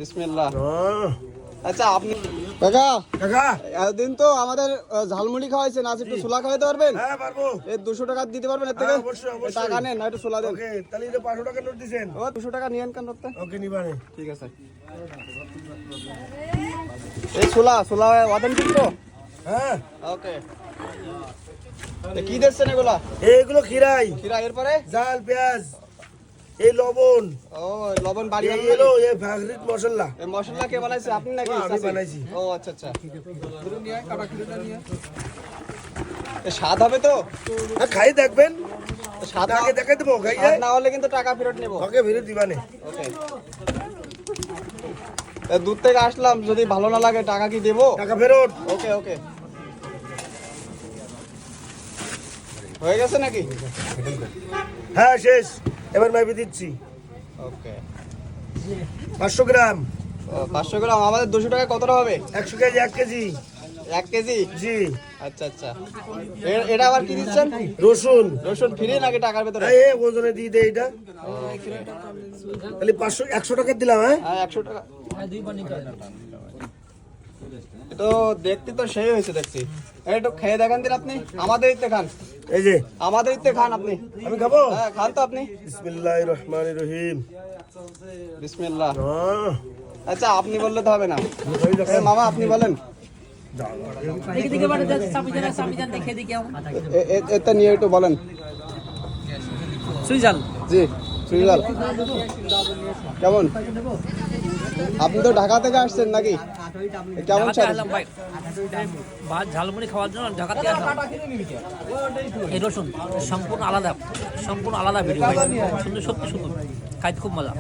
বিসমিল্লাহ। আচ্ছা আপনি কাকা কাকা এতদিন তো আমাদের ঝালমুড়ি খাওয়াইছেন, আজ একটু ছোলা খাওয়াইতে পারবেন? হ্যাঁ পারবো। এই 200 টাকা দিতে পারবেন এর থেকে? অবশ্যই, অবশ্যই। টাকা নেন না, একটু ছোলা দেন। ওকে, তাহলে এটা 500 টাকা নোট দিবেন। ও 200 টাকা নিয়েন কেন করতে? ওকে, নিবানে। ঠিক আছে। এই ছোলা অথেন্টিক তো? হ্যাঁ। ওকে। কি দিচ্ছেন এগুলা? এইগুলো খিরাই, এরপরে জাল, পেঁয়াজ, এই লবণ, ও লবণ বাড়ি এই এলো এই ফাগরিট মশলা। এই মশলা কে বানাইছে, আপনি নাকি? হ্যাঁ, আমি চাচি? বানাইছি। ও আচ্ছা আচ্ছা। এ স্বাদ হবে তো? হ্যাঁ, খাই দেখবেন। স্বাদ আগে দেখাই দেবো, খাই স্বাদ না হলে কিন্তু টাকা ফেরত নেব। ওকে, ফেরত দিবানে। ওকে। দূর থেকে আসলাম, যদি ভালো না লাগে টাকা কি দেবো? টাকা ফেরত। ওকে ওকে। হয়ে গেছে নাকি? হ্যাঁ, শেষ। এবার মাইপে দিচ্ছি। ওকে। 500 গ্রাম। 500 গ্রাম আমাদের 200 টাকা কতটা হবে? 100 কেজি, 1 কেজি। 1 কেজি? জি। আচ্ছা আচ্ছা। এটা আবার কি দিচ্ছেন? রসুন। রসুন ফ্রি নাকি টাকার ভেতরে? এই ওজনে দিয়ে দে এটা। তাহলে 100 টাকা দিলাম। হ্যাঁ, হ্যাঁ 100 টাকা। তো দেখতে তো সেই হয়েছে দেখছি। একটু খেয়ে দেখেন দিন আপনি। আমাদের ইতে খান, এই যে আমাদের ইতে খান আপনি। আমি খাবো। হ্যাঁ খান তো আপনি। বিসমিল্লাহির রহমানির রহিম। বিসমিল্লাহ। আহ, আচ্ছা আপনি বললে তো হবে না। এ মামা আপনি বলেন। এটা নিয়ে একটু বলেন। সুইজাল জি সুইজাল কেমন? আপনি তো ঢাকা থেকে আসছেন নাকি? কেমন ভাই ভাত ঝালমুড়ি খাওয়ার জন্য ঢাকা থেকে আসলাম। এই রসুন সম্পূর্ণ আলাদা ভিডিও, সুন্দর, সত্যি সুন্দর, খাইতে খুব মজা।